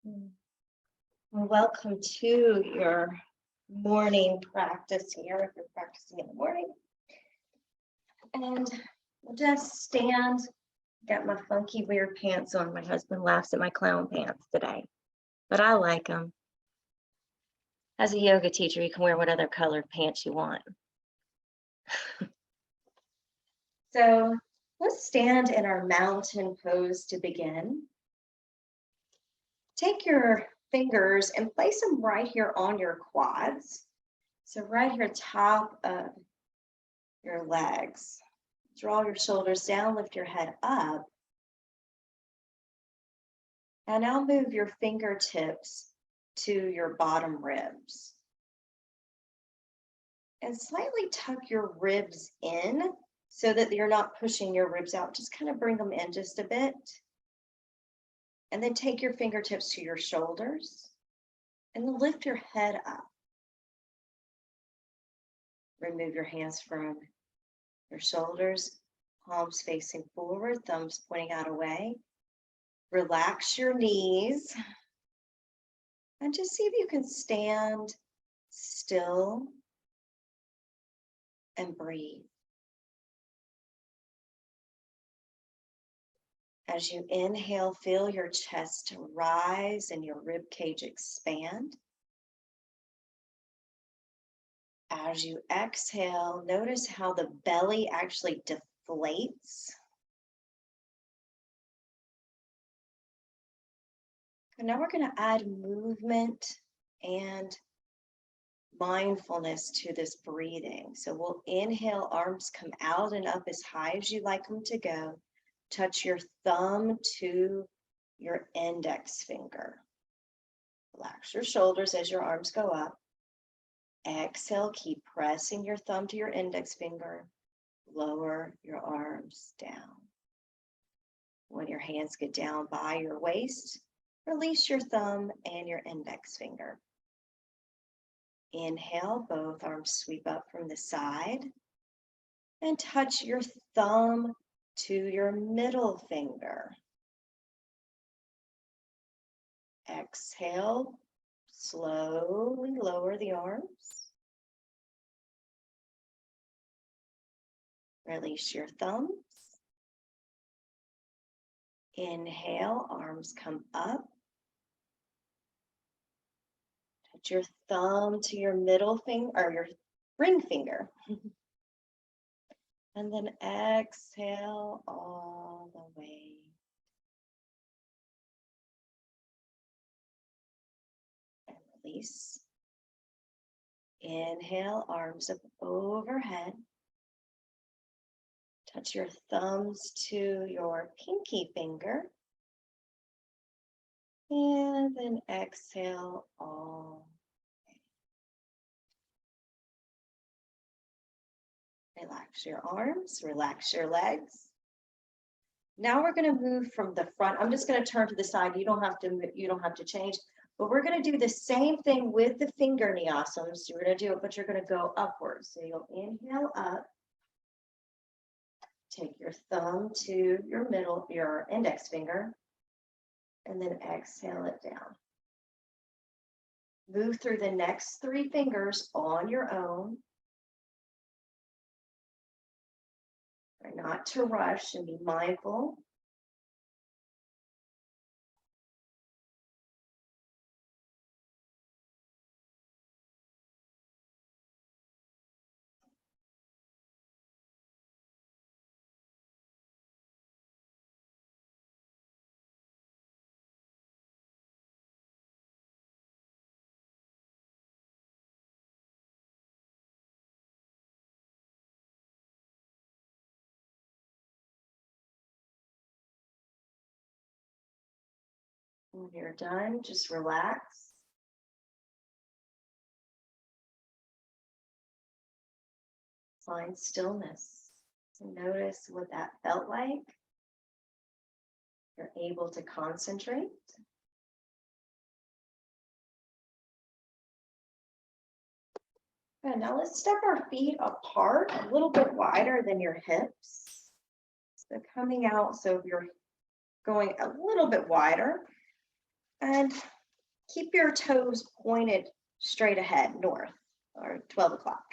Well, welcome to your morning practice here if you're practicing in the morning. And we'll just stand. Got my funky weird pants on. My husband laughs at my clown pants today, but I like them. As a yoga teacher, you can wear what other colored pants you want. So let's stand in our mountain pose to begin. Take your fingers and place them right here on your quads. So right here, top of your legs. Draw your shoulders down, lift your head up. And now move your fingertips to your bottom ribs. And slightly tuck your ribs in so that you're not pushing your ribs out. Just kind of bring them in just a bit. And then take your fingertips to your shoulders and then lift your head up. Remove your hands from your shoulders, palms facing forward, thumbs pointing out away. Relax your knees and just see if you can stand still and breathe. As you inhale, feel your chest rise and your rib cage expand. As you exhale, notice how the belly actually deflates. And now we're going to add movement and mindfulness to this breathing. So we'll inhale, arms come out and up as high as you like them to go. Touch your thumb to your index finger. Relax your shoulders as your arms go up. Exhale, keep pressing your thumb to your index finger. Lower your arms down. When your hands get down by your waist, release your thumb and your index finger. Inhale, both arms sweep up from the side and touch your thumb to your middle finger. Exhale, slowly lower the arms. Release your thumbs. Inhale, arms come up. Touch your thumb to your middle finger or your ring finger. And then exhale all the way. And release. Inhale, arms up overhead. Touch your thumbs to your pinky finger. And then exhale all the way. Relax your arms, relax your legs. Now we're going to move from the front. I'm just going to turn to the side. You don't have to change. But we're going to do the same thing with the finger nyasamas. You're going to do it, but you're going to go upwards. So you'll inhale up. Take your thumb to your index finger, and then exhale it down. Move through the next 3 fingers on your own. Try not to rush and be mindful. When you're done, just relax. Find stillness. And notice what that felt like. You're able to concentrate. And now let's step our feet apart a little bit wider than your hips. So coming out, so you're going a little bit wider. And keep your toes pointed straight ahead, north, or 12 o'clock.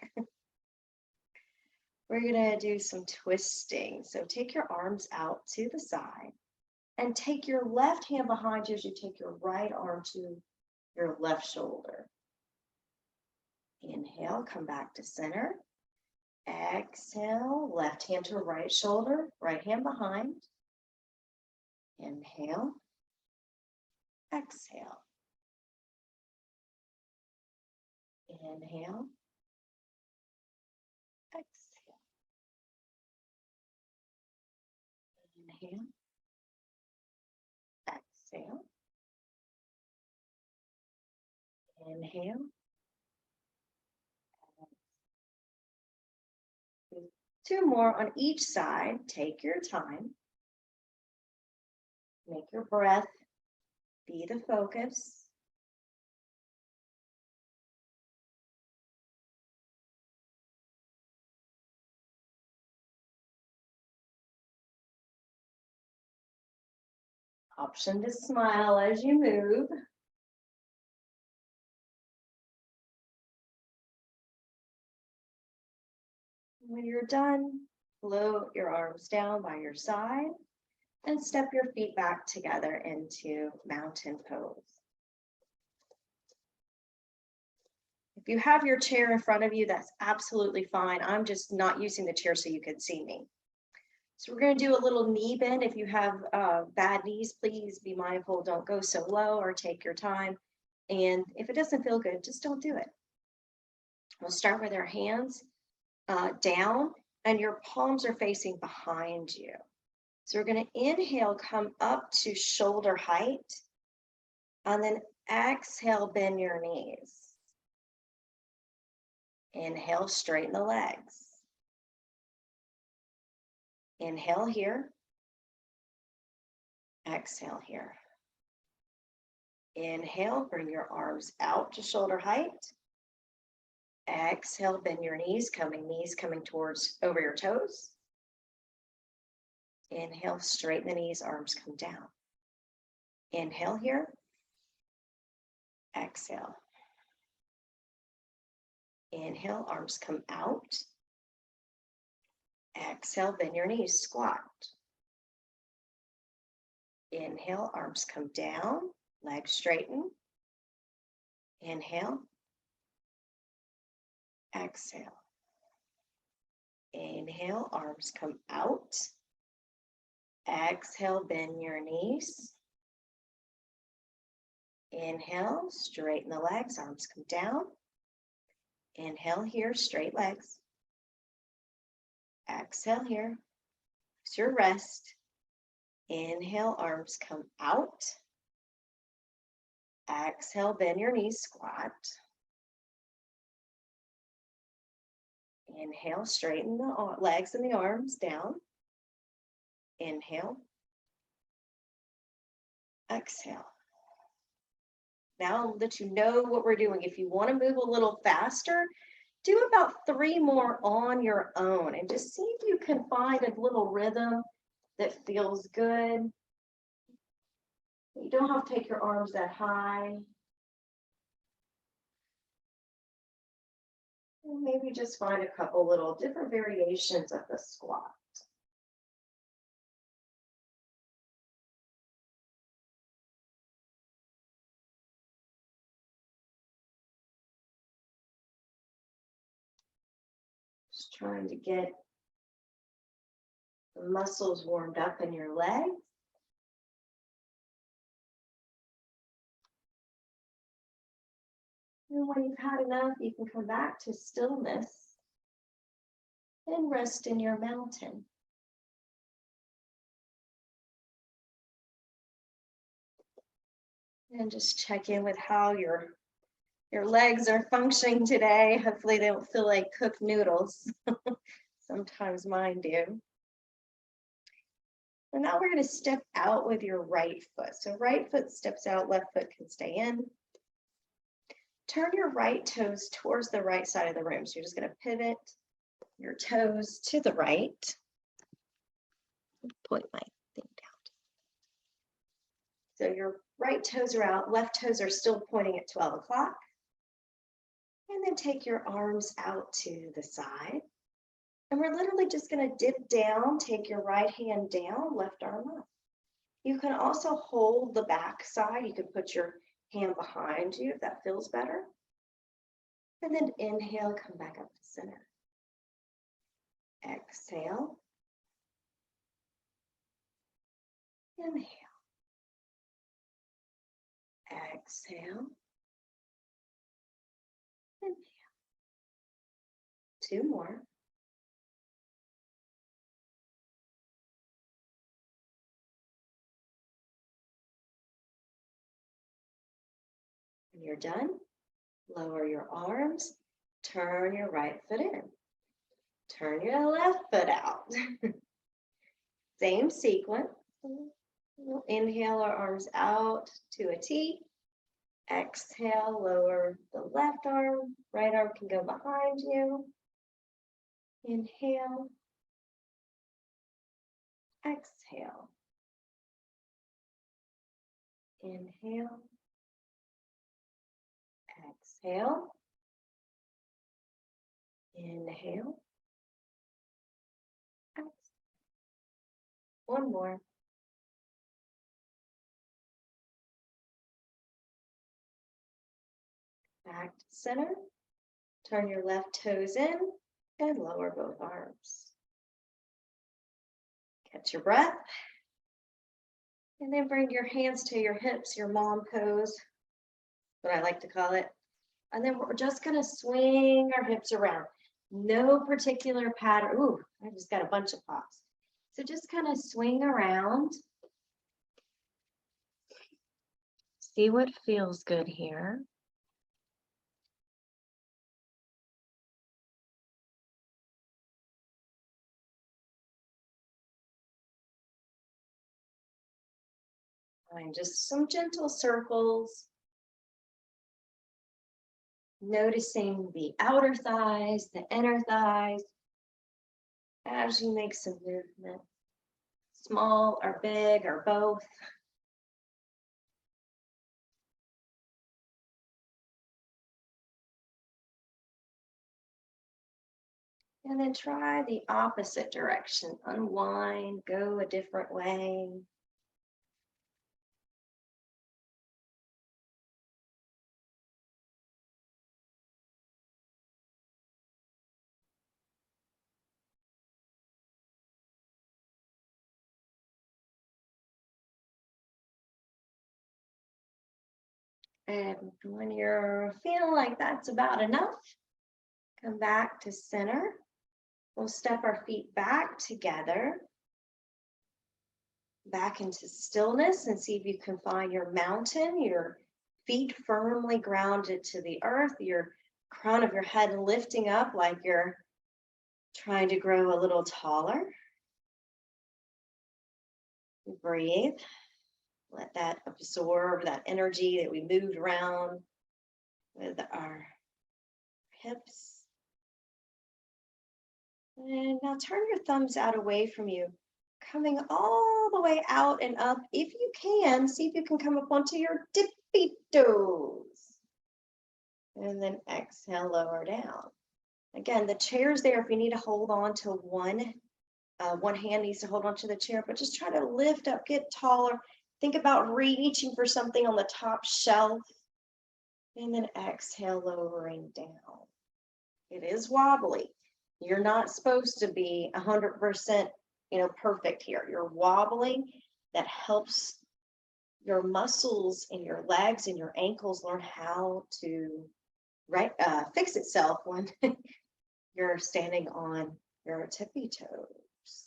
We're gonna do some twisting. So take your arms out to the side and take your left hand behind you as you take your right arm to your left shoulder. Inhale, come back to center. Exhale, left hand to right shoulder, right hand behind. Inhale, exhale. Inhale, exhale. Inhale, exhale. Inhale. Two more on each side. Take your time. Make your breath be the focus. Option to smile as you move. When you're done, float your arms down by your side and step your feet back together into mountain pose. If you have your chair in front of you, that's absolutely fine. I'm just not using the chair so you can see me. So we're going to do a little knee bend. If you have bad knees, please be mindful. Don't go so low or take your time. And if it doesn't feel good, just don't do it. We'll start with our hands down and your palms are facing behind you. So we're going to inhale, come up to shoulder height, and then exhale, bend your knees. Inhale, straighten the legs. Inhale here. Exhale here. Inhale, bring your arms out to shoulder height. Exhale, bend your knees coming towards over your toes. Inhale, straighten the knees, arms come down. Inhale here. Exhale. Inhale, arms come out. Exhale, bend your knees, squat. Inhale, arms come down, legs straighten. Inhale. Exhale. Inhale, arms come out. Exhale, bend your knees. Inhale, straighten the legs, arms come down. Inhale here, straight legs. Exhale here. It's your rest. Inhale, arms come out. Exhale, bend your knees, squat. Inhale, straighten the legs and the arms down. Inhale. Exhale. Now that you know what we're doing, if you want to move a little faster, do about 3 more on your own and just see if you can find a little rhythm that feels good. You don't have to take your arms that high. And maybe just find a couple little different variations of the squat. Just trying to get the muscles warmed up in your legs. And when you've had enough, you can come back to stillness and rest in your mountain. And just check in with how your legs are functioning today. Hopefully they don't feel like cooked noodles. Sometimes mine do. And now we're going to step out with your right foot. So right foot steps out, left foot can stay in. Turn your right toes towards the right side of the room. So you're just going to pivot your toes to the right. Point my thing down. So your right toes are out, left toes are still pointing at 12 o'clock. And then take your arms out to the side. And we're literally just going to dip down, take your right hand down, left arm up. You can also hold the back side. You can put your hand behind you if that feels better. And then inhale, come back up to center. Exhale. Inhale. Exhale. Inhale. 2 more. When you're done, lower your arms, turn your right foot in. Turn your left foot out. Same sequence. We'll inhale our arms out to a T. Exhale, lower the left arm. Right arm can go behind you. Inhale. Exhale. Inhale. Exhale. Inhale. Exhale. One more. Back to center. Turn your left toes in and lower both arms. Catch your breath. And then bring your hands to your hips, your mom pose, what I like to call it. And then we're just going to swing our hips around. No particular pattern. Ooh, I just got a bunch of pops. So just kind of swing around. See what feels good here. And just some gentle circles. Noticing the outer thighs, the inner thighs, as you make some movement. Small or big or both. And then try the opposite direction. Unwind, go a different way. And when you're feeling like that's about enough, come back to center. We'll step our feet back together, back into stillness, and see if you can find your mountain, your feet firmly grounded to the earth, your crown of your head lifting up like you're trying to grow a little taller. Breathe. Let that absorb that energy that we moved around with our hips. And now turn your thumbs out away from you, coming all the way out and up. If you can, see if you can come up onto your tippy toes. And then exhale, lower down. Again, the chair's there if you need to hold on to one hand needs to hold on to the chair, but just try to lift up, get taller. Think about reaching for something on the top shelf. And then exhale, lowering down. It is wobbly. You're not supposed to be 100%, perfect here. You're wobbling. That helps your muscles in your legs and your ankles learn how to fix itself when you're standing on your tippy toes.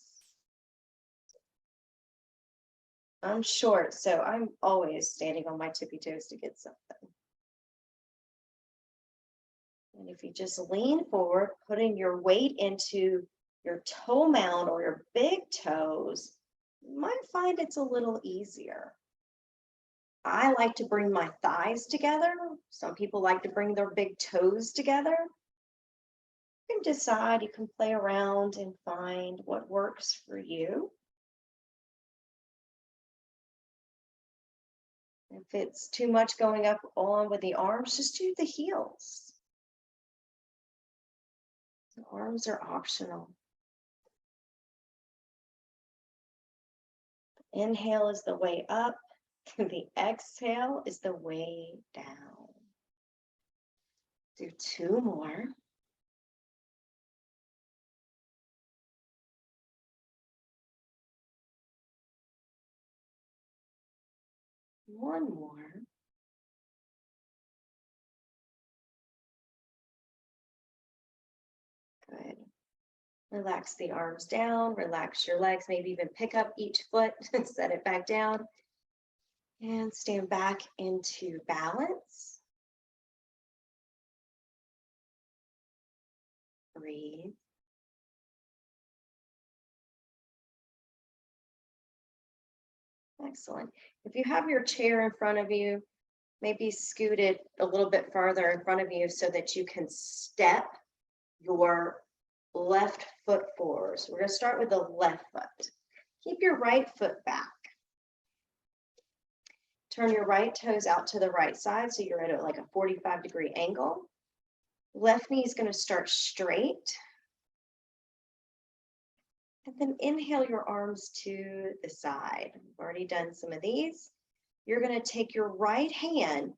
I'm short, so I'm always standing on my tippy toes to get something. And if you just lean forward, putting your weight into your toe mound or your big toes, you might find it's a little easier. I like to bring my thighs together. Some people like to bring their big toes together. You can decide, you can play around and find what works for you. If it's too much going up on with the arms, just do the heels. The arms are optional. Inhale is the way up. The exhale is the way down. Do 2 more. One more. Good. Relax the arms down, relax your legs, maybe even pick up each foot and set it back down. And stand back into balance. Breathe. Excellent. If you have your chair in front of you, maybe scoot it a little bit farther in front of you so that you can step your left foot forward. So we're going to start with the left foot. Keep your right foot back. Turn your right toes out to the right side so you're at like a 45-degree angle. Left knee is going to start straight. And then inhale your arms to the side. We've already done some of these. You're going to take your right hand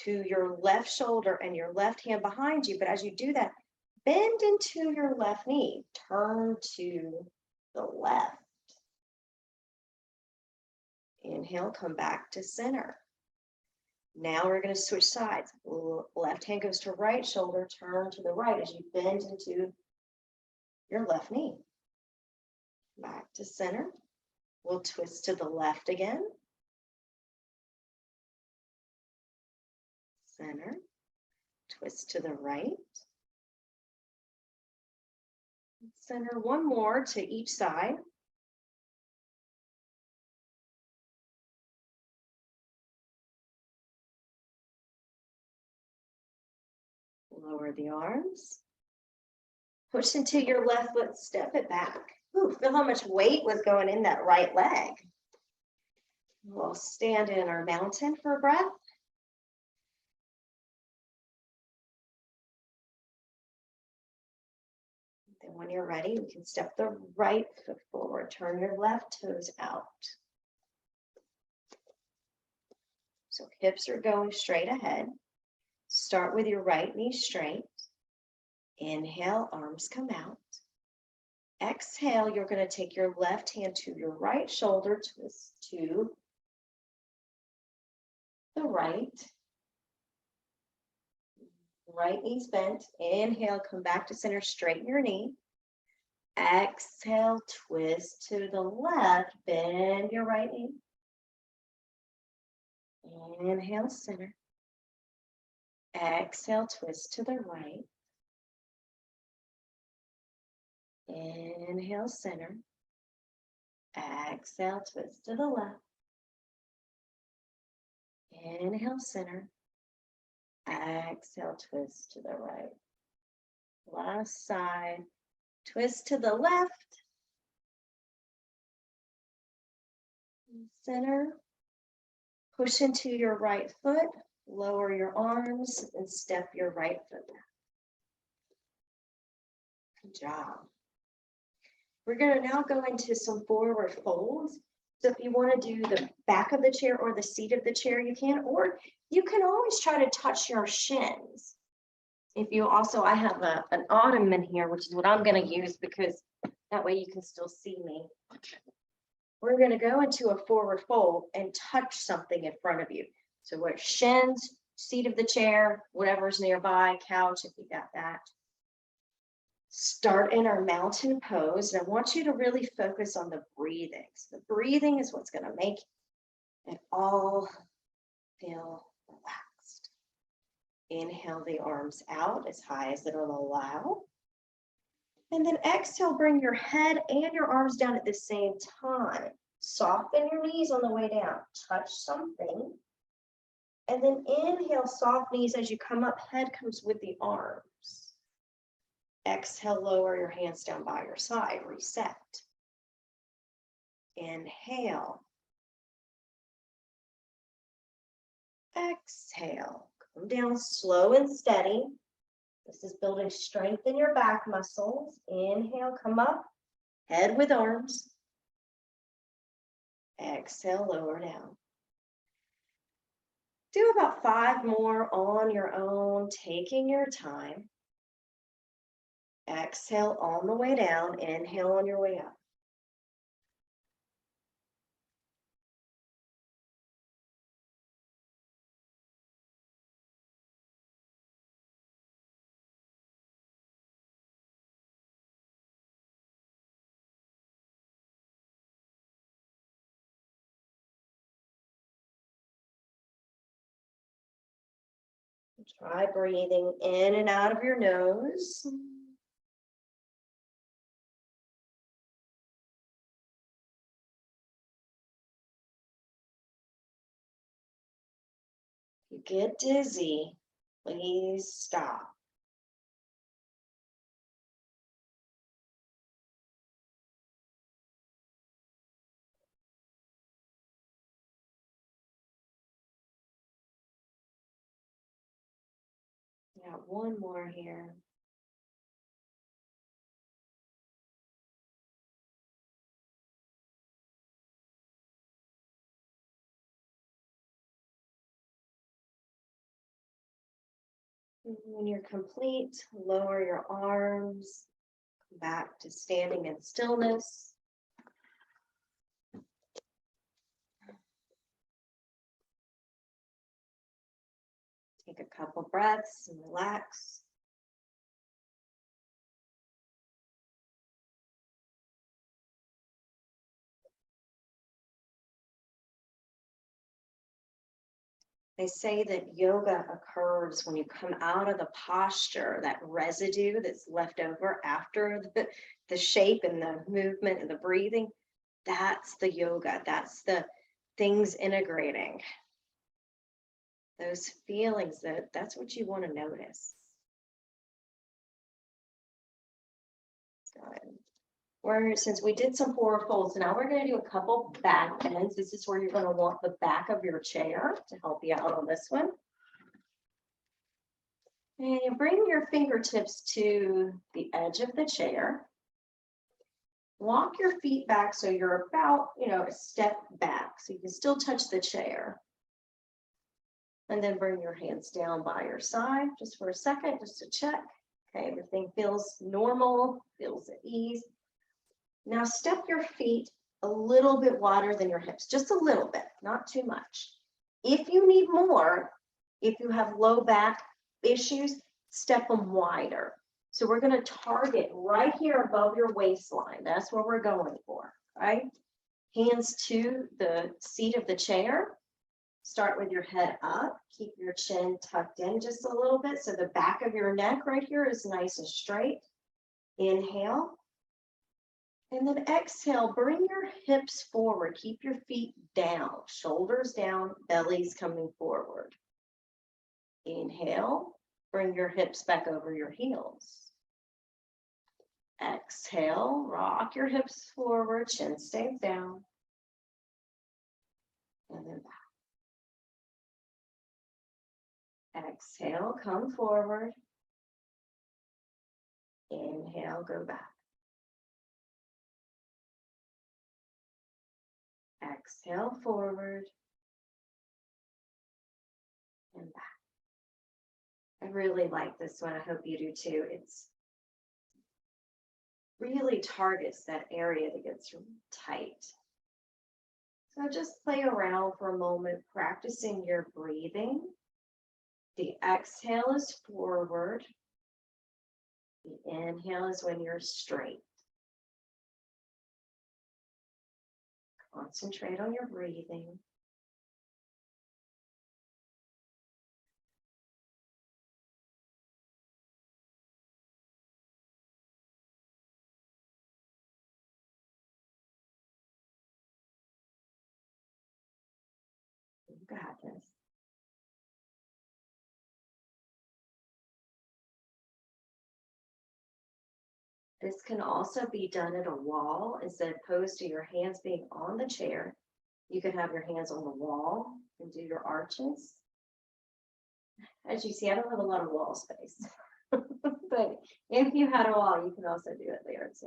to your left shoulder and your left hand behind you. But as you do that, bend into your left knee. Turn to the left. Inhale, come back to center. Now we're going to switch sides. Left hand goes to right shoulder, turn to the right as you bend into your left knee. Back to center. We'll twist to the left again. Center. Twist to the right. Center. One more to each side. Lower the arms. Push into your left foot, step it back. Ooh, feel how much weight was going in that right leg. We'll stand in our mountain for a breath. Then when you're ready, you can step the right foot forward, turn your left toes out. So hips are going straight ahead. Start with your right knee straight. Inhale, arms come out. Exhale, you're going to take your left hand to your right shoulder, twist to the right. Right knee's bent. Inhale, come back to center, straighten your knee. Exhale, twist to the left, bend your right knee. Inhale, center. Exhale, twist to the right. Inhale, center. Exhale, twist to the left. Inhale, center. Exhale, twist to the right. Last side. Twist to the left. Center. Push into your right foot. Lower your arms and step your right foot back. Good job. We're going to now go into some forward folds. So if you want to do the back of the chair or the seat of the chair, you can, or you can always try to touch your shins. If you also, I have an ottoman here, which is what I'm going to use because that way you can still see me. We're going to go into a forward fold and touch something in front of you. So we're shins, seat of the chair, whatever's nearby, couch if you got that. Start in our mountain pose. And I want you to really focus on the breathing. So the breathing is what's going to make it all feel relaxed. Inhale the arms out as high as it'll allow. And then exhale, bring your head and your arms down at the same time. Soften your knees on the way down. Touch something. And then inhale, soft knees as you come up, head comes with the arms. Exhale, lower your hands down by your side, reset. Inhale. Exhale. Come down slow and steady. This is building strength in your back muscles. Inhale, come up, head with arms. Exhale, lower down. Do about 5 more on your own, taking your time. Exhale on the way down, inhale on your way up. Try breathing in and out of your nose. If you get dizzy, please stop. Yeah, one more here. When you're complete, lower your arms, come back to standing in stillness. Take a couple breaths and relax. They say that yoga occurs when you come out of the posture, that residue that's left over after the shape and the movement and the breathing. That's the yoga. That's the things integrating. Those feelings, that's what you want to notice. Good. Since we did some forward folds, now we're going to do a couple back bends. This is where you're going to want the back of your chair to help you out on this one. And you bring your fingertips to the edge of the chair. Walk your feet back so you're about, a step back so you can still touch the chair. And then bring your hands down by your side just for a second, just to check. Okay, everything feels normal, feels at ease. Now step your feet a little bit wider than your hips, just a little bit, not too much. If you need more, if you have low back issues, step them wider. So we're going to target right here above your waistline. That's where we're going for, right? Hands to the seat of the chair. Start with your head up. Keep your chin tucked in just a little bit so the back of your neck right here is nice and straight. Inhale. And then exhale, bring your hips forward. Keep your feet down, shoulders down, belly's coming forward. Inhale, bring your hips back over your heels. Exhale, rock your hips forward, chin stays down. And then back. Exhale, come forward. Inhale, go back. Exhale, forward. And back. I really like this one. I hope you do too. It's really targets that area that gets tight. So just play around for a moment, practicing your breathing. The exhale is forward. The inhale is when you're straight. Concentrate on your breathing. You got this. This can also be done at a wall as opposed to your hands being on the chair. You could have your hands on the wall and do your arches. As you see, I don't have a lot of wall space. But if you had a wall, you can also do it there too.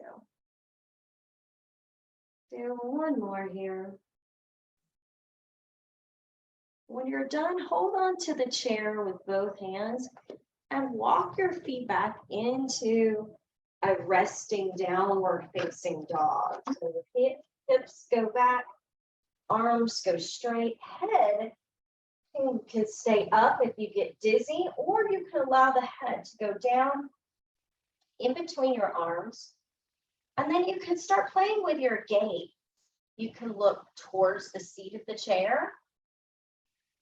Do one more here. When you're done, hold on to the chair with both hands and walk your feet back into a resting downward facing dog. So your hips go back, arms go straight, head can stay up if you get dizzy, or you can allow the head to go down in between your arms. And then you can start playing with your gait. You can look towards the seat of the chair.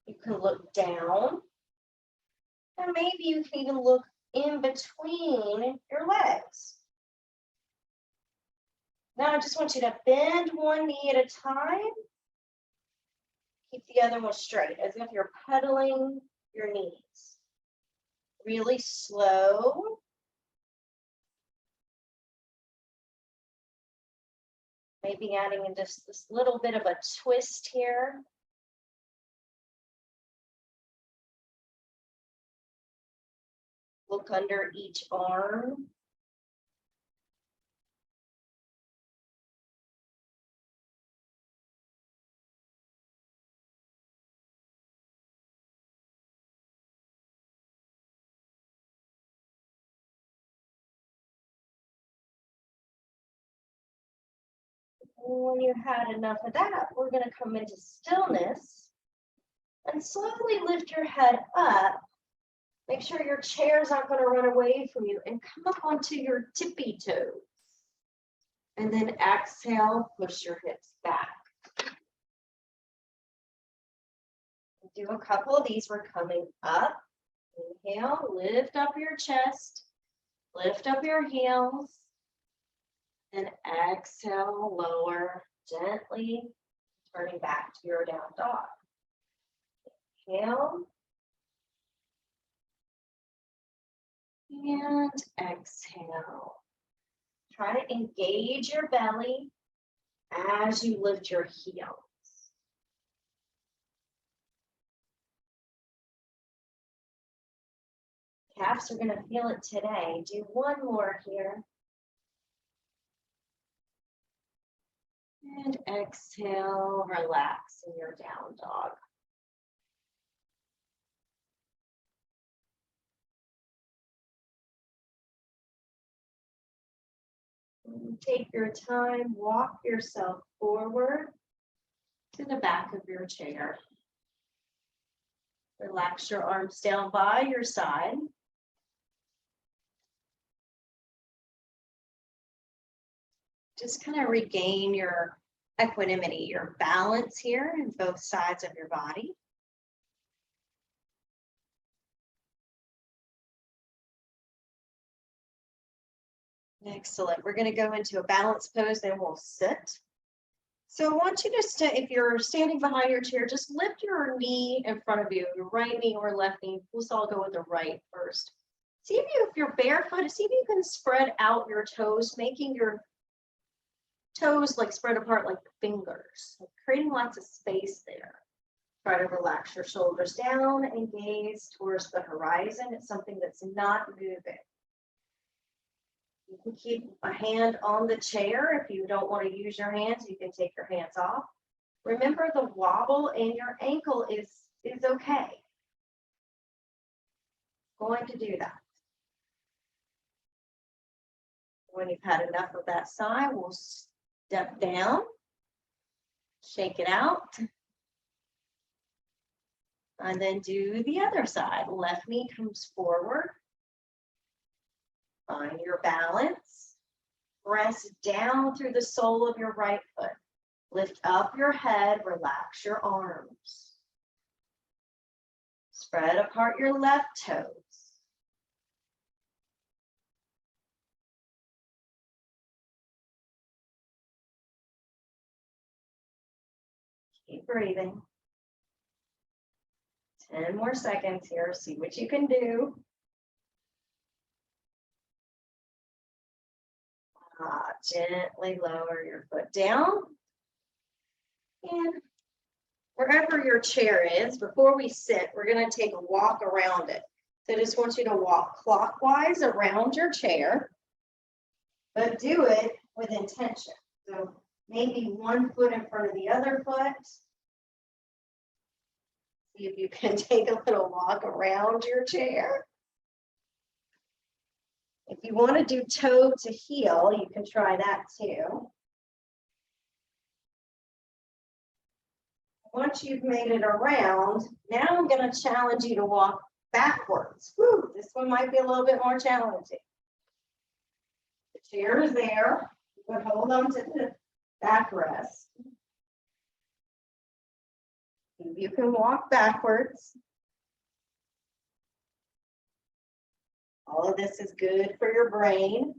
You can look down. And maybe you can even look in between your legs. Now I just want you to bend one knee at a time. Keep the other one straight, as if you're pedaling your knees. Really slow. Maybe adding in just this little bit of a twist here. Look under each arm. When you had enough of that, we're going to come into stillness and slowly lift your head up. Make sure your chair's not going to run away from you, and come up onto your tippy toes. And then exhale, push your hips back. Do a couple of these. We're coming up. Inhale, lift up your chest, lift up your heels. And exhale, lower, gently turning back to your down dog. Inhale. And exhale. Try to engage your belly as you lift your heels. Calves are going to feel it today. Do one more here. And exhale, relax in your down dog. And take your time, walk yourself forward to the back of your chair. Relax your arms down by your side. Just kind of regain your equanimity, your balance here in both sides of your body. Excellent. We're going to go into a balanced pose, then we'll sit. So I want you to, if you're standing behind your chair, just lift your knee in front of you, your right knee or left knee. Let's all go with the right first. See if you're barefoot, see if you can spread out your toes, making your toes like spread apart like fingers, creating lots of space there. Try to relax your shoulders down and gaze towards the horizon. It's something that's not moving. You can keep a hand on the chair. If you don't want to use your hands, you can take your hands off. Remember, the wobble in your ankle is okay. Going to do that. When you've had enough of that side, we'll step down, shake it out, and then do the other side. Left knee comes forward. Find your balance. Press down through the sole of your right foot. Lift up your head, relax your arms. Spread apart your left toes. Keep breathing. 10 more seconds here. See what you can do. Gently lower your foot down and wherever your chair is, before we sit, we're going to take a walk around it. So I just want you to walk clockwise around your chair, but do it with intention. So maybe one foot in front of the other foot. See if you can take a little walk around your chair. If you want to do toe to heel, you can try that too. Once you've made it around, now I'm going to challenge you to walk backwards. Whew, this one might be a little bit more challenging. The chair is there, but hold on to the backrest. You can walk backwards. All of this is good for your brain.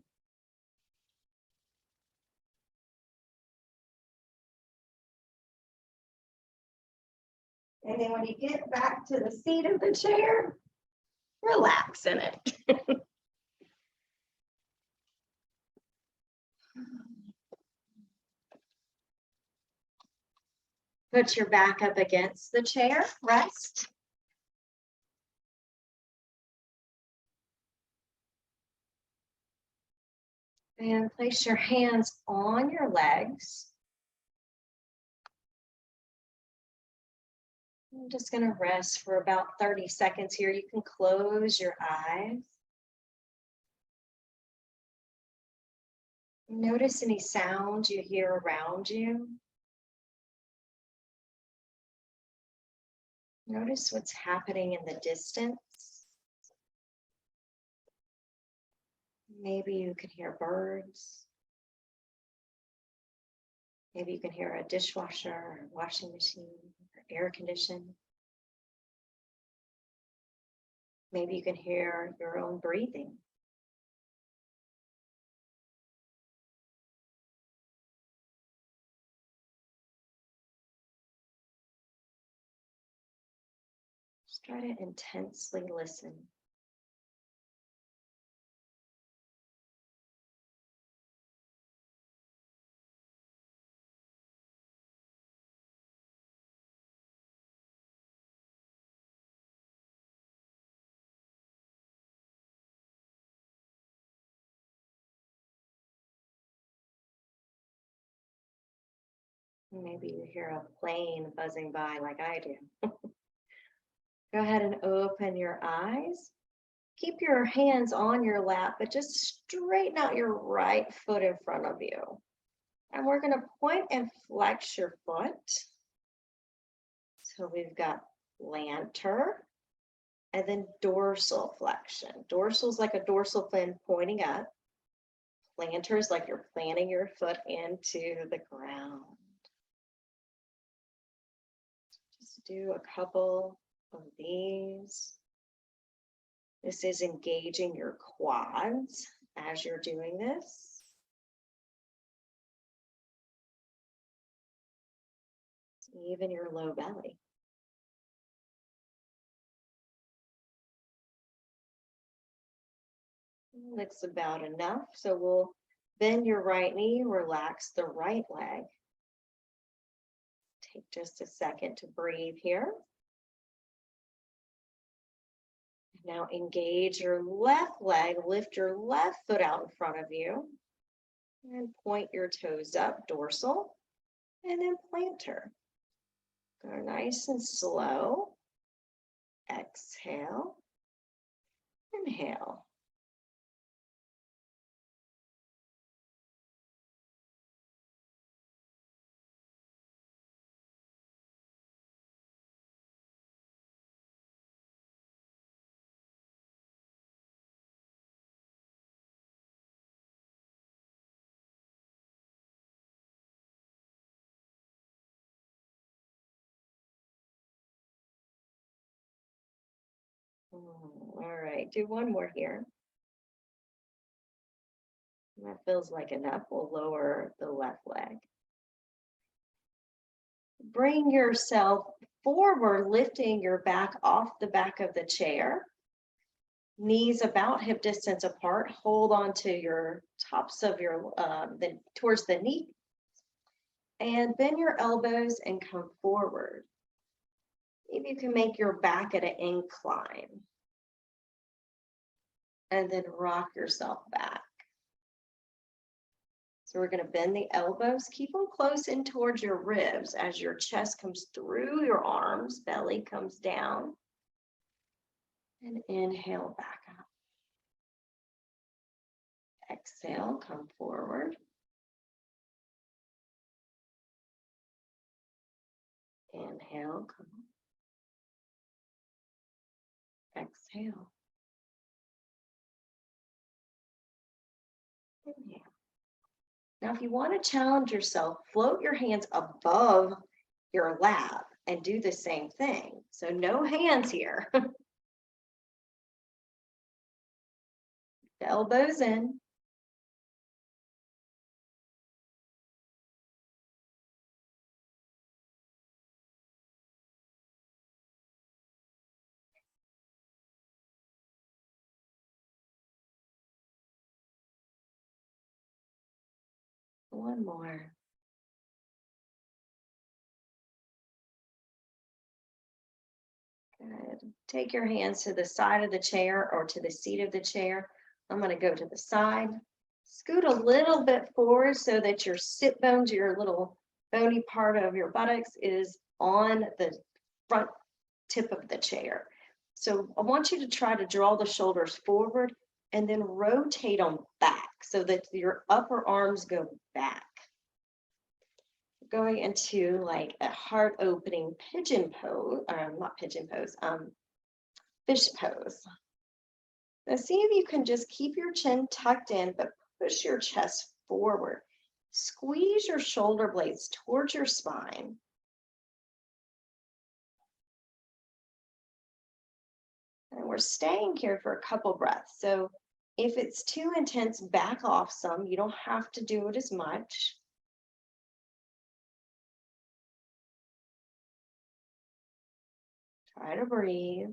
And then when you get back to the seat of the chair, relax in it. Put your back up against the chair, rest. And place your hands on your legs. I'm just going to rest for about 30 seconds here. You can close your eyes. Notice any sounds you hear around you. Notice what's happening in the distance. Maybe you can hear birds. Maybe you can hear a dishwasher or washing machine or air condition. Maybe you can hear your own breathing. Just try to intensely listen. Maybe you hear a plane buzzing by like I do. Go ahead and open your eyes. Keep your hands on your lap, but just straighten out your right foot in front of you. And we're going to point and flex your foot. So we've got plantar and then dorsal flexion. Dorsal is like a dorsal fin pointing up. Plantar is like you're planting your foot into the ground. Just do a couple of these. This is engaging your quads as you're doing this. Even your low belly. That's about enough. So we'll bend your right knee, relax the right leg. Take just a second to breathe here. Now engage your left leg, lift your left foot out in front of you, and point your toes up, dorsal, and then plantar. Go nice and slow. Exhale, inhale. All right, do one more here. That feels like enough. We'll lower the left leg. Bring yourself forward, lifting your back off the back of the chair. Knees about hip distance apart. Hold on to your tops of your, towards the knee. And bend your elbows and come forward. Maybe you can make your back at an incline. And then rock yourself back. So we're going to bend the elbows, keep them close in towards your ribs as your chest comes through your arms, belly comes down. And inhale back up. Exhale, come forward. Inhale, come up. Exhale. Inhale. Now, if you want to challenge yourself, float your hands above your lap and do the same thing. So no hands here. Elbows in. One more. Good. Take your hands to the side of the chair or to the seat of the chair. I'm going to go to the side. Scoot a little bit forward so that your sit bones, your little bony part of your buttocks, is on the front tip of the chair. So I want you to try to draw the shoulders forward and then rotate them back so that your upper arms go back. Going into like a heart opening pigeon pose, not pigeon pose, fish pose. Now see if you can just keep your chin tucked in, but push your chest forward. Squeeze your shoulder blades towards your spine. And we're staying here for a couple breaths. So if it's too intense, back off some. You don't have to do it as much. Try to breathe.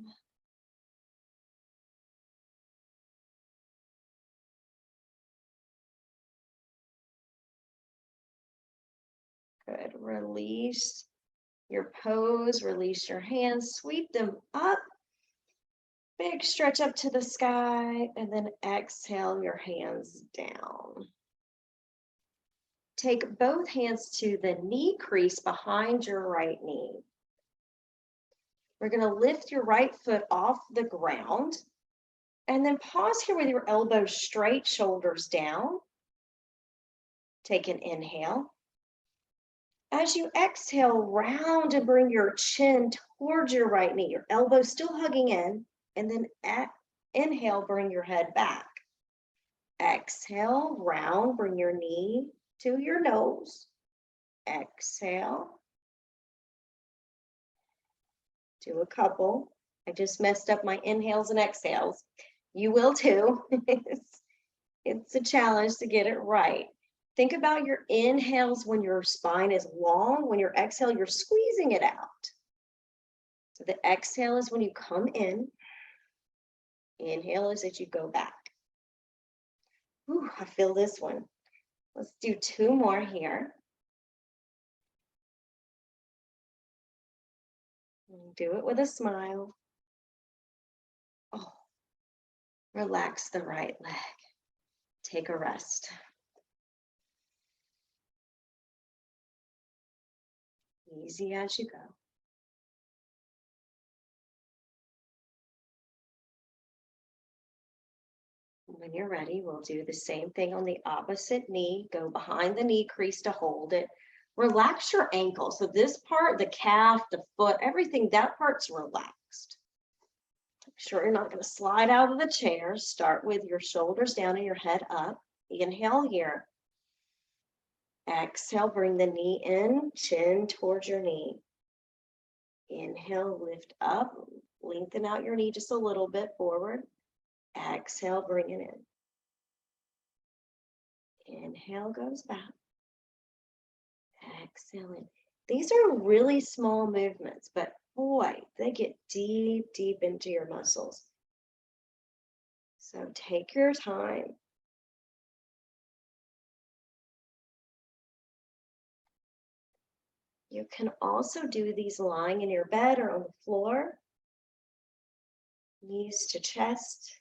Good. Release your pose, release your hands, sweep them up. Big stretch up to the sky, and then exhale your hands down. Take both hands to the knee crease behind your right knee. We're going to lift your right foot off the ground, and then pause here with your elbows straight, shoulders down. Take an inhale. As you exhale, round and bring your chin towards your right knee, your elbows still hugging in, and then inhale, bring your head back. Exhale, round, bring your knee to your nose. Exhale. Do a couple. I just messed up my inhales and exhales. You will too. It's a challenge to get it right. Think about your inhales when your spine is long. When you exhale, you're squeezing it out. So the exhale is when you come in. Inhale is that you go back. Ooh, I feel this one. Let's do two more here. Do it with a smile. Oh, relax the right leg. Take a rest. Easy as you go. When you're ready, we'll do the same thing on the opposite knee. Go behind the knee crease to hold it. Relax your ankle. So this part, the calf, the foot, everything, that part's relaxed. Make sure you're not going to slide out of the chair. Start with your shoulders down and your head up. Inhale here. Exhale, bring the knee in, chin towards your knee. Inhale, lift up, lengthen out your knee just a little bit forward. Exhale, bring it in. Inhale goes back. Exhale in. These are really small movements, but boy, they get deep, deep into your muscles. So take your time. You can also do these lying in your bed or on the floor. Knees to chest.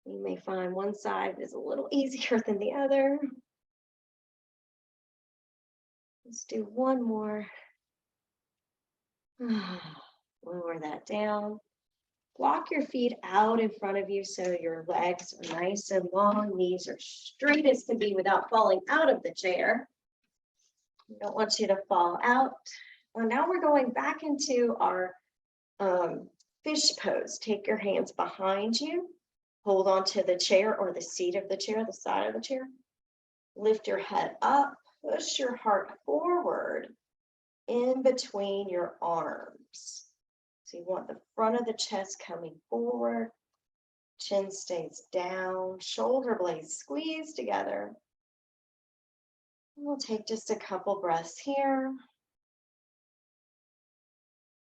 You may find one side is a little easier than the other. Let's do one more. Lower that down. Walk your feet out in front of you so your legs are nice and long, knees are straight as can be without falling out of the chair. We don't want you to fall out. Well, now we're going back into our fish pose. Take your hands behind you, hold on to the chair or the seat of the chair, the side of the chair. Lift your head up, push your heart forward in between your arms. So you want the front of the chest coming forward, chin stays down, shoulder blades squeeze together. We'll take just a couple breaths here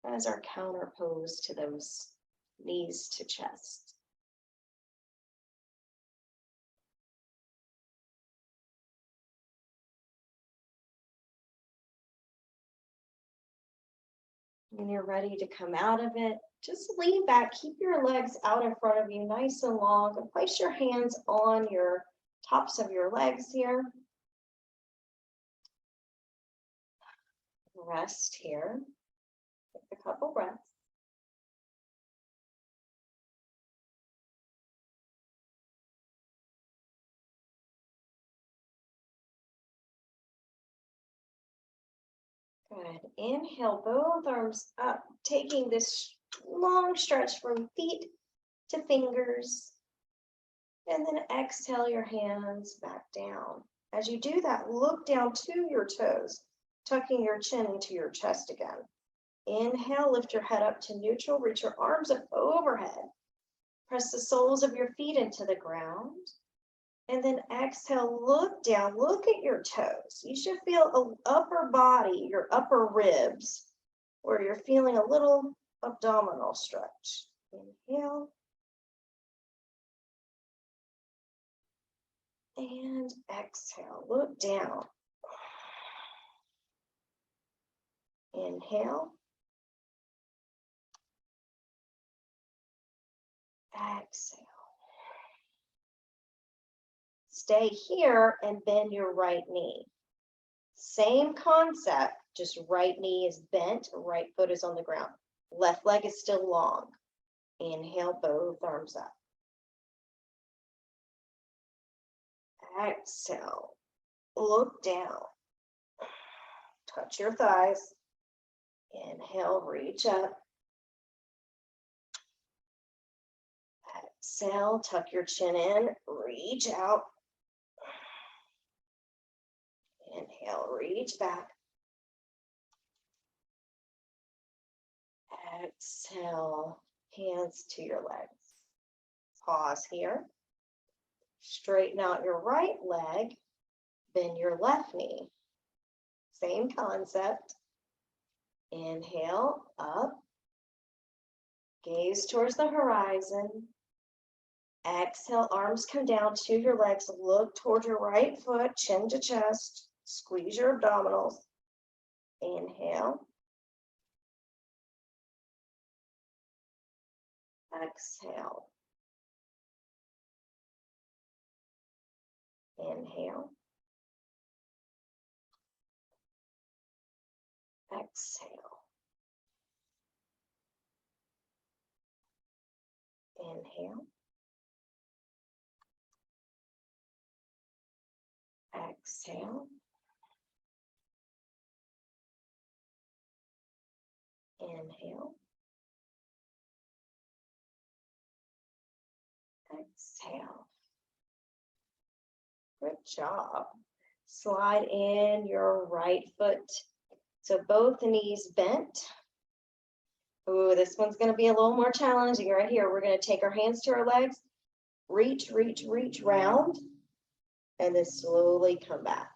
as our counter pose to those knees to chest. When you're ready to come out of it, just lean back, keep your legs out in front of you, nice and long, and place your hands on your tops of your legs here. Rest here. Take a couple breaths. Good. Inhale, both arms up, taking this long stretch from feet to fingers. And then exhale your hands back down. As you do that, look down to your toes, tucking your chin into your chest again. Inhale, lift your head up to neutral, reach your arms up overhead. Press the soles of your feet into the ground. And then exhale, look down, look at your toes. You should feel an upper body, your upper ribs, where you're feeling a little abdominal stretch. Inhale. And exhale, look down. Inhale. Exhale. Stay here and bend your right knee. Same concept, just right knee is bent, right foot is on the ground. Left leg is still long. Inhale, both arms up. Exhale, look down. Touch your thighs. Inhale, reach up. Exhale, tuck your chin in, reach out. Inhale, reach back. Exhale, hands to your legs. Pause here. Straighten out your right leg, bend your left knee. Same concept. Inhale, up. Gaze towards the horizon. Exhale, arms come down to your legs. Look toward your right foot, chin to chest. Squeeze your abdominals. Inhale. Exhale. Inhale. Exhale. Inhale. Exhale. Inhale. Exhale. Good job. Slide in your right foot. So both knees bent. Ooh, this one's going to be a little more challenging right here. We're going to take our hands to our legs, reach, reach, reach, round, and then slowly come back.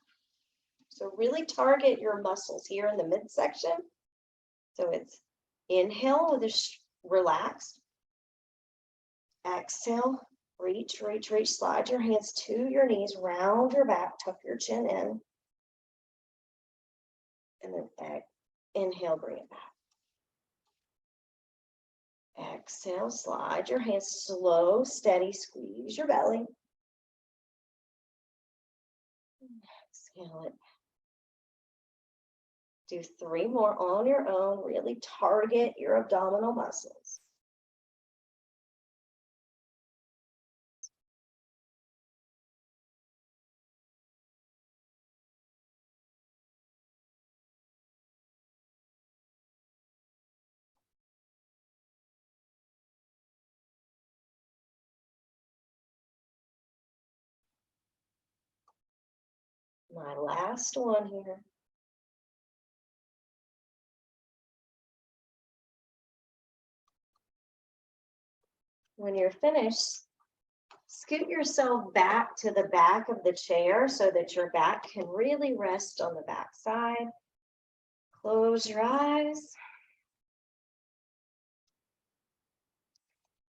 So really target your muscles here in the midsection. So it's inhale with a relaxed. Exhale, Reach, reach, reach. Slide your hands to your knees, round your back, tuck your chin in. And then inhale, bring it back. Exhale, slide your hands slow, steady, squeeze your belly. Exhale it. Do 3 more on your own. Really target your abdominal muscles. My last one here. When you're finished, scoot yourself back to the back of the chair so that your back can really rest on the back side. Close your eyes.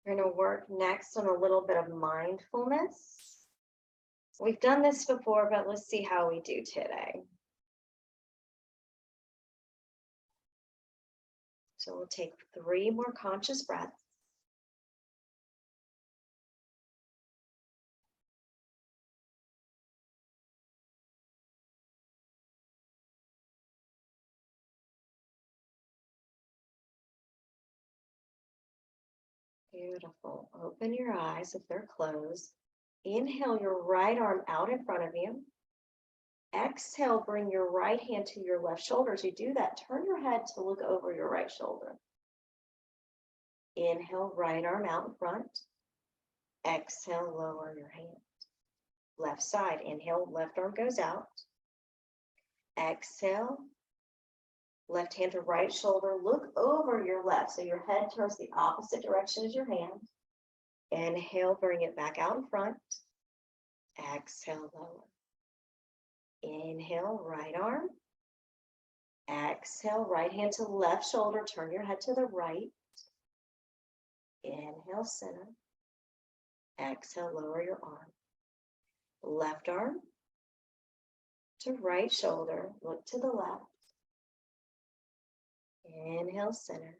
We're going to work next on a little bit of mindfulness. We've done this before, but let's see how we do today. So we'll take 3 more conscious breaths. Beautiful. Open your eyes if they're closed. Inhale your right arm out in front of you. Exhale, bring your right hand to your left shoulder. As you do that, turn your head to look over your right shoulder. Inhale, right arm out in front. Exhale, lower your hand. Left side, inhale, left arm goes out. Exhale, left hand to right shoulder. Look over your left, so your head turns the opposite direction as your hand. Inhale, bring it back out in front. Exhale, lower. Inhale, right arm. Exhale, right hand to left shoulder. Turn your head to the right. Inhale, center. Exhale, lower your arm. Left arm to right shoulder. Look to the left. Inhale, center.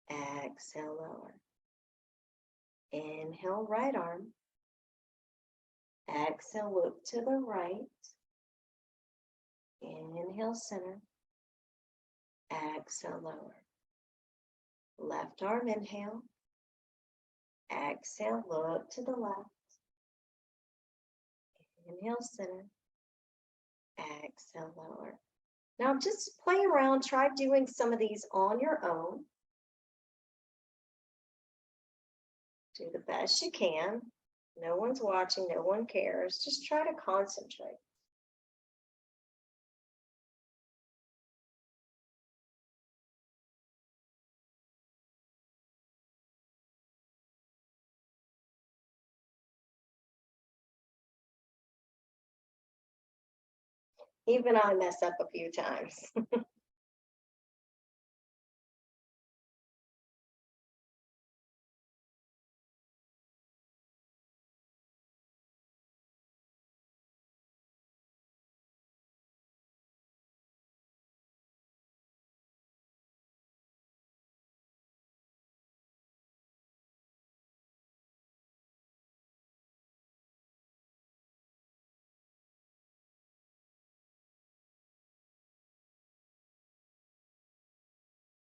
Exhale, lower. Inhale, right arm. Exhale, look to the right. Inhale, center. Exhale, lower. Left arm, inhale. Exhale, look to the left. Inhale, center. Exhale, lower. Now just play around. Try doing some of these on your own. Do the best you can. No one's watching, no one cares. Just try to concentrate. Even I mess up a few times.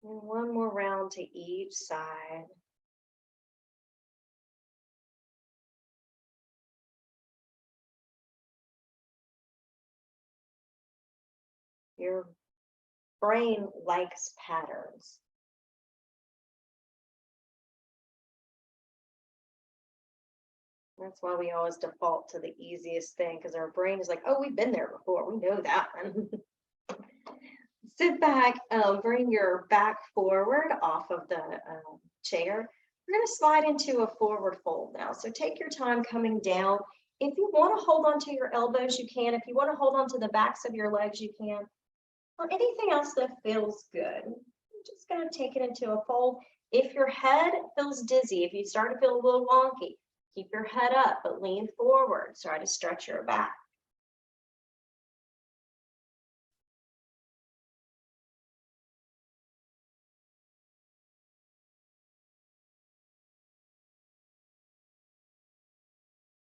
And one more round to each side. Your brain likes patterns. That's why we always default to the easiest thing, because our brain is like, oh, we've been there before. We know that one. Sit back, bring your back forward off of the chair. We're going to slide into a forward fold now. So take your time coming down. If you want to hold on to your elbows, you can. If you want to hold on to the backs of your legs, you can. Or anything else that feels good. I'm just going to take it into a fold. If your head feels dizzy, if you start to feel a little wonky, Keep your head up, but lean forward. Try to stretch your back.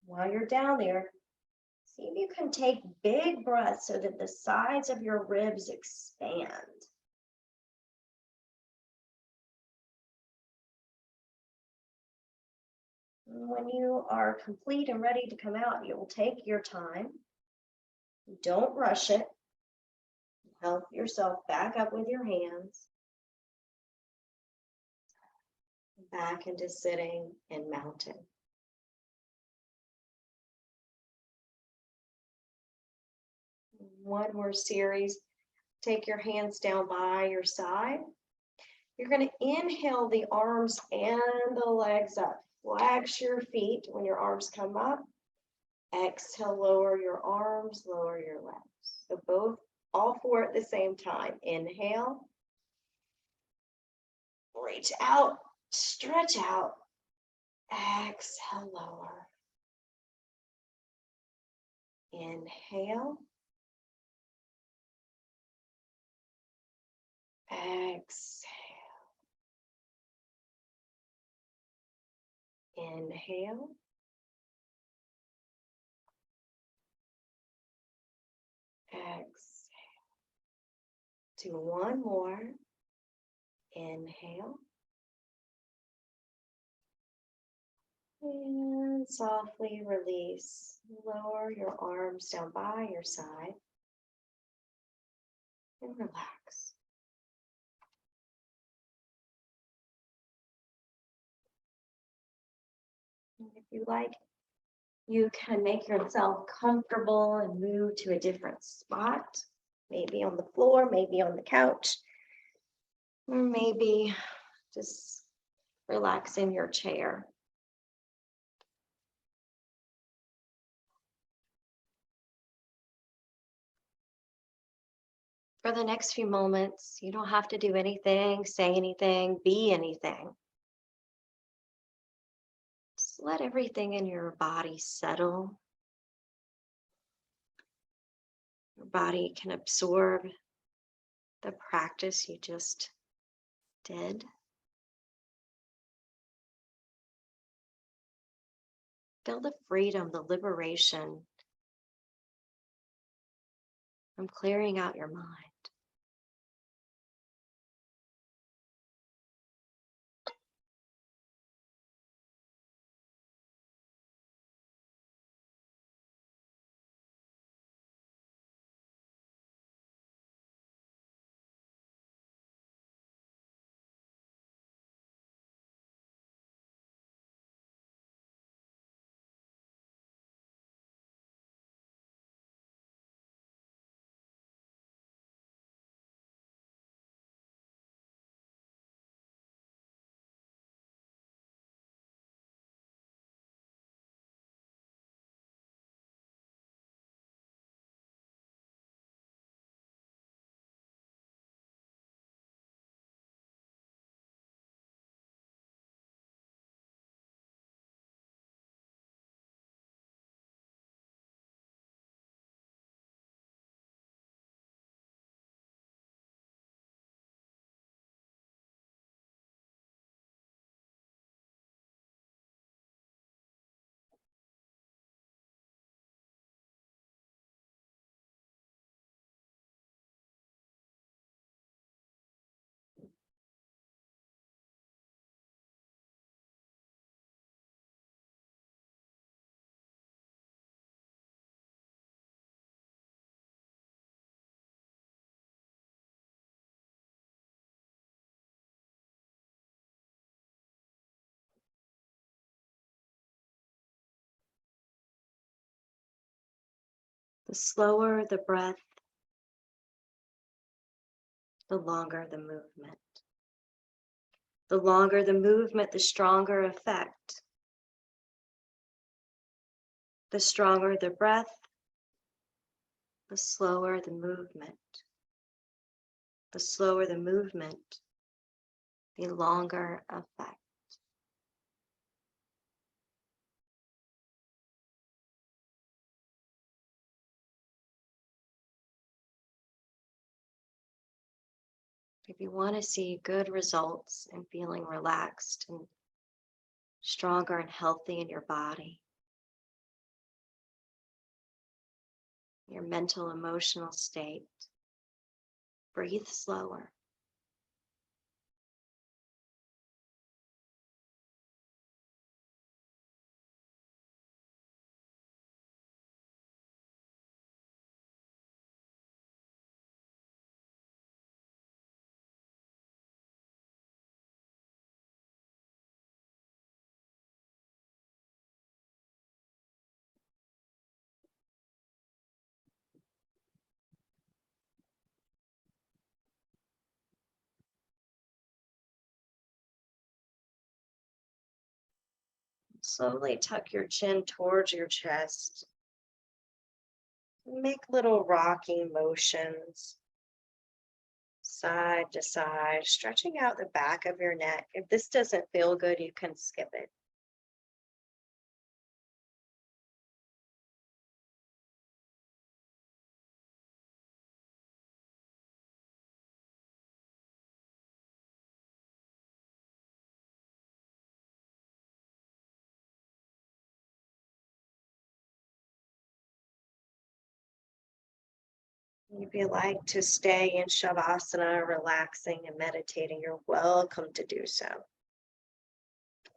While you're down there, see if you can take big breaths so that the sides of your ribs expand. When you are complete and ready to come out, you'll take your time. Don't rush it. Help yourself back up with your hands. Back into sitting and mountain. One more series. Take your hands down by your side. You're going to inhale the arms and the legs up. Flex your feet when your arms come up. Exhale, lower your arms, lower your legs. So all four at the same time. Inhale. Reach out, stretch out. Exhale, lower. Inhale. Exhale. Inhale. Exhale. Do one more. Inhale. And softly release. Lower your arms down by your side. And relax. And if you like, you can make yourself comfortable and move to a different spot. Maybe on the floor, maybe on the couch, or maybe just relax in your chair. For the next few moments, you don't have to do anything, say anything, be anything. Just let everything in your body settle. Your body can absorb the practice you just did. Feel the freedom, the liberation from clearing out your mind. The slower the breath, the longer the movement. The longer the movement, the stronger effect. The stronger the breath, the slower the movement. The slower the movement, the longer effect. If you want to see good results and feeling relaxed and stronger and healthy in your body, your mental, emotional state, breathe slower. Slowly tuck your chin towards your chest. Make little rocking motions, side to side, stretching out the back of your neck. If this doesn't feel good, you can skip it. If you like to stay in Shavasana, relaxing and meditating, you're welcome to do so.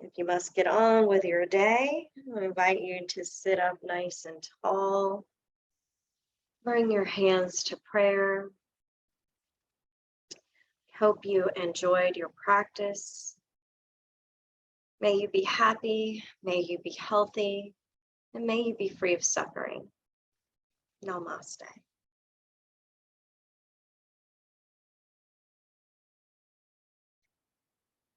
If you must get on with your day, I invite you to sit up nice and tall. Bring your hands to prayer. Hope you enjoyed your practice. May you be happy, may you be healthy, and may you be free of suffering. Namaste.